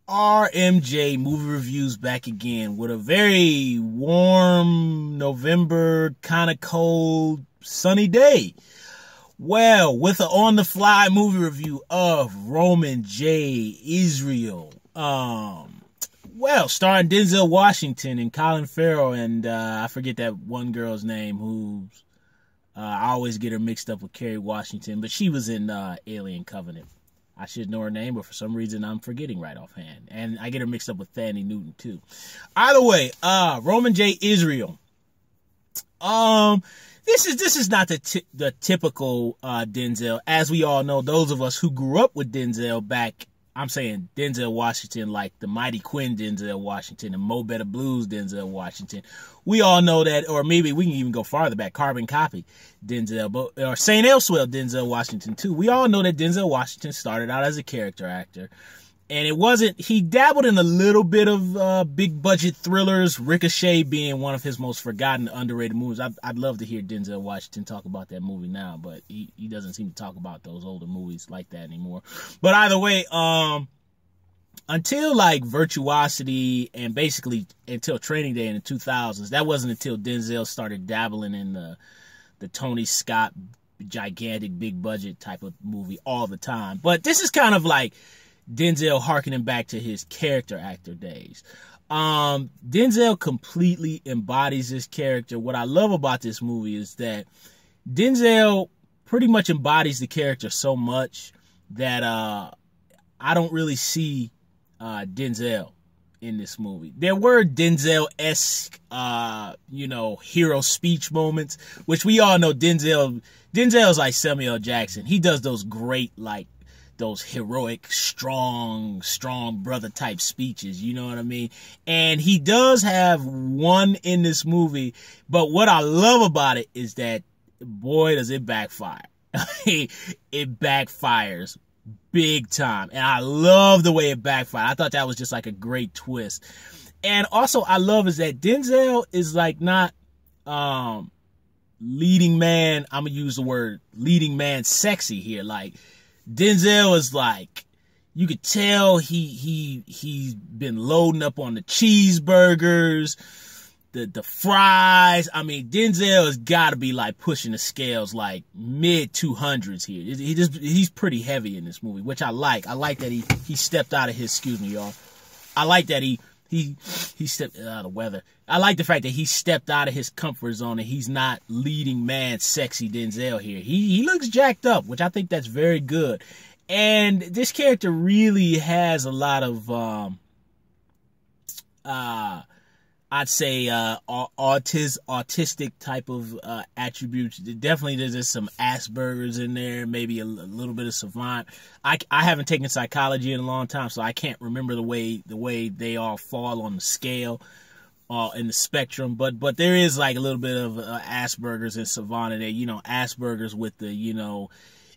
RMJ Movie Reviews back again with a very warm November, kind of cold, sunny day. Well, with an on-the-fly movie review of Roman J. Israel. Starring Denzel Washington and Colin Farrell and I forget that one girl's name who's I always get her mixed up with Kerry Washington, but she was in Alien Covenant. I should know her name, but for some reason I'm forgetting right offhand. And I get her mixed up with Fannie Newton too. Either way, Roman J. Israel. This is not the typical Denzel. As we all know, those of us who grew up with Denzel back, I'm saying Denzel Washington, like the Mighty Quinn Denzel Washington and Mo Better Blues Denzel Washington. We all know that, or maybe we can even go farther back, Carbon Copy Denzel, or St. Elsewhere Denzel Washington too. We all know that Denzel Washington started out as a character actor. And he dabbled in a little bit of big budget thrillers, Ricochet being one of his most forgotten, underrated movies. I'd love to hear Denzel Washington talk about that movie now, but he doesn't seem to talk about those older movies like that anymore. But either way, until like Virtuosity and basically until Training Day in the 2000s, that wasn't until Denzel started dabbling in the Tony Scott gigantic big budget type of movie all the time. But this is kind of like Denzel harkening back to his character actor days. Denzel completely embodies this character. What I love about this movie is that Denzel pretty much embodies the character so much that I don't really see Denzel in this movie. There were Denzel-esque, hero speech moments, which we all know Denzel's like Samuel Jackson. He does those great, like, those heroic, strong brother type speeches, you know what I mean? And he does have one in this movie, but what I love about it is that, boy, does it backfire. It backfires big time. And I love the way it backfired. I thought that was just like a great twist. And also I love is that Denzel is like not leading man, I'm gonna use the word leading man sexy here. Like, Denzel is like, you could tell he's been loading up on the cheeseburgers, the fries. I mean, Denzel has got to be like pushing the scales like mid 200s here. He's pretty heavy in this movie, which I like. I like that he stepped out of his, excuse me, y'all. I like that he stepped out of the weather. I like the fact that he stepped out of his comfort zone and he's not leading man sexy Denzel here. He looks jacked up, which I think that's very good. And this character really has a lot of I'd say autistic type of attributes. Definitely there's some Asperger's in there, maybe a little bit of savant. I haven't taken psychology in a long time, so I can't remember the way they all fall on the scale in the spectrum. But there is like a little bit of Asperger's and savant in there. You know, Asperger's with the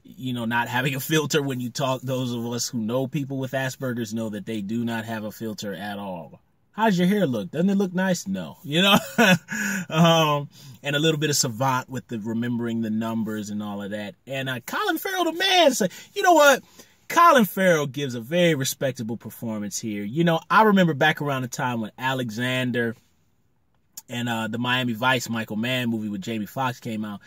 not having a filter when you talk. Those of us who know people with Asperger's know that they do not have a filter at all. How's your hair look? Doesn't it look nice? No, and a little bit of savant with the remembering the numbers and all of that. And Colin Farrell, the man, so, you know what? Colin Farrell gives a very respectable performance here. You know, I remember back around the time when Alexander and the Miami Vice Michael Mann movie with Jamie Foxx came out.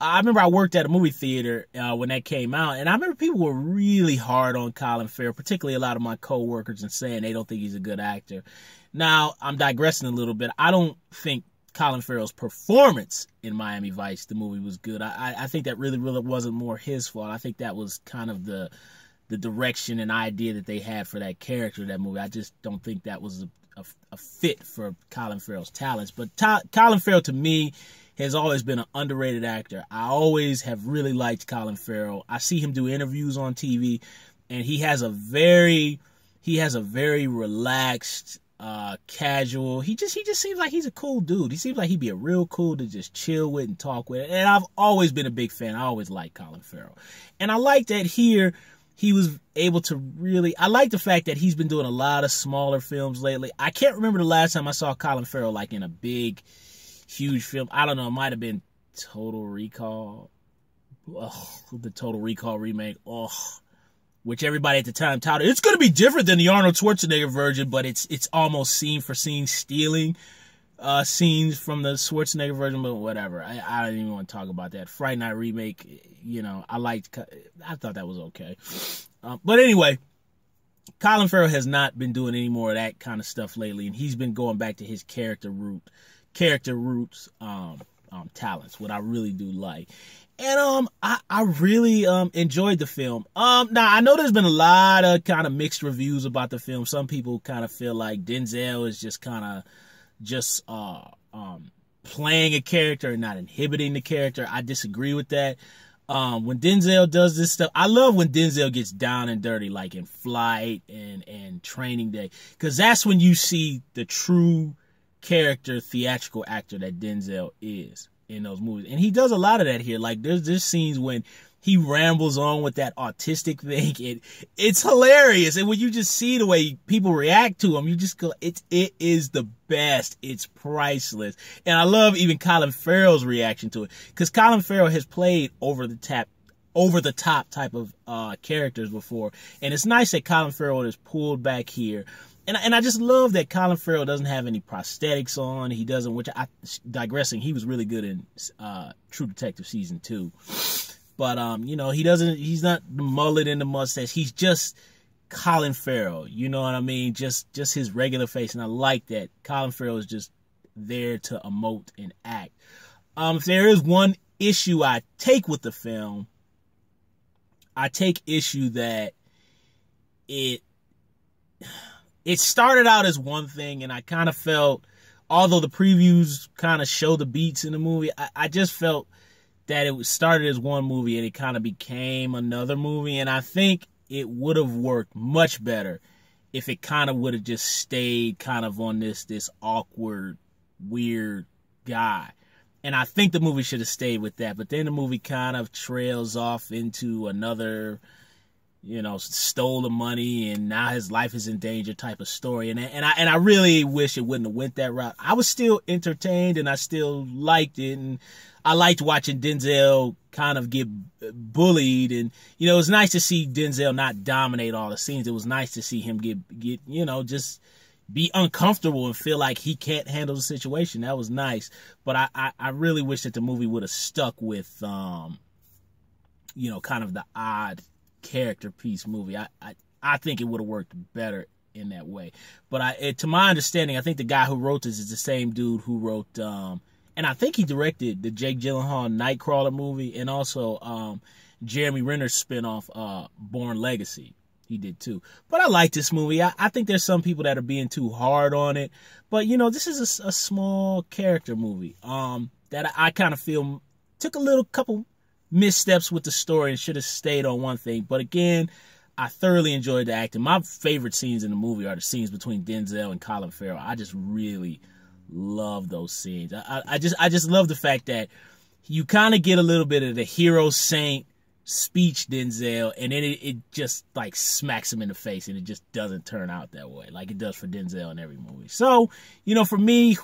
I remember I worked at a movie theater when that came out, and I remember people were really hard on Colin Farrell, particularly a lot of my coworkers, and saying they don't think he's a good actor. Now, I'm digressing a little bit. I don't think Colin Farrell's performance in Miami Vice, the movie, was good. I think that really wasn't more his fault. I think that was kind of the direction and idea that they had for that character, that movie. I just don't think that was a fit for Colin Farrell's talents. But Colin Farrell, to me, has always been an underrated actor. I always have really liked Colin Farrell. I see him do interviews on TV, and he has a very relaxed, casual. He just seems like he's a cool dude. He seems like he'd be a real cool to just chill with and talk with. And I've always been a big fan. I always liked Colin Farrell. And I like that here he was able to really, I like the fact that he's been doing a lot of smaller films lately. I can't remember the last time I saw Colin Farrell like in a big, huge film. I don't know. It might have been Total Recall. Oh, the Total Recall remake. Oh, which everybody at the time touted, it's going to be different than the Arnold Schwarzenegger version, but it's almost scene for scene stealing scenes from the Schwarzenegger version, but whatever. I don't even want to talk about that. Fright Night remake, I thought that was okay. But anyway, Colin Farrell has not been doing any more of that kind of stuff lately, and he's been going back to his character roots, talents, what I really do like. And I really enjoyed the film. Now I know there's been a lot of kind of mixed reviews about the film. Some people kind of feel like Denzel is just kind of playing a character and not inhibiting the character. I disagree with that. When Denzel does this stuff, I love when Denzel gets down and dirty, like in Flight and Training Day, because that's when you see the true character theatrical actor that Denzel is in those movies. And he does a lot of that here. Like there's scenes when he rambles on with that autistic thing. It's hilarious. And when you just see the way people react to him, you just go, it is the best. It's priceless. And I love even Colin Farrell's reaction to it, because Colin Farrell has played over the top type of characters before. And it's nice that Colin Farrell is pulled back here. And I just love that Colin Farrell doesn't have any prosthetics on. He doesn't, digressing, he was really good in True Detective Season 2. But, he's not the mullet and the mustache. He's just Colin Farrell. You know what I mean? Just his regular face. And I like that. Colin Farrell is just there to emote and act. If there is one issue I take with the film, I take issue that it started out as one thing, and I kind of felt, although the previews kind of show the beats in the movie, I just felt that it started as one movie and it kind of became another movie. And I think it would have worked much better if it kind of would have just stayed kind of on this awkward, weird guy. And I think the movie should have stayed with that. But then the movie kind of trails off into another, stole the money and now his life is in danger type of story. And I really wish it wouldn't have went that route. I was still entertained and I still liked it. And I liked watching Denzel kind of get bullied. And, it was nice to see Denzel not dominate all the scenes. It was nice to see him get just be uncomfortable and feel like he can't handle the situation. That was nice. But I really wish that the movie would have stuck with, kind of the odd character piece movie. I think it would have worked better in that way. But to my understanding, I think the guy who wrote this is the same dude who wrote, and I think he directed the Jake Gyllenhaal Nightcrawler movie, and also Jeremy Renner's spinoff, Born Legacy. He did too. But I like this movie. I think there's some people that are being too hard on it. But, this is a small character movie that I kind of feel took a couple missteps with the story and should have stayed on one thing. But again, I thoroughly enjoyed the acting. My favorite scenes in the movie are the scenes between Denzel and Colin Farrell. I just really love those scenes. I just love the fact that you kind of get a little bit of the hero saint speech Denzel, and then it just like smacks him in the face, and it just doesn't turn out that way like it does for Denzel in every movie. So, for me,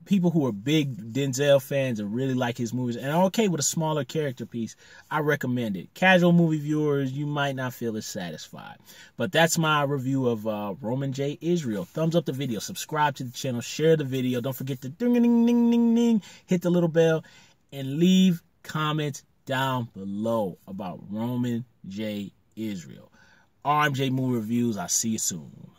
people who are big Denzel fans and really like his movies and are okay with a smaller character piece, I recommend it. Casual movie viewers, you might not feel as satisfied. But that's my review of Roman J. Israel. Thumbs up the video, subscribe to the channel, share the video. Don't forget to ding ding ding ding ding, hit the little bell, and leave comments down below about Roman J. Israel. RMJ Movie Reviews. I'll see you soon.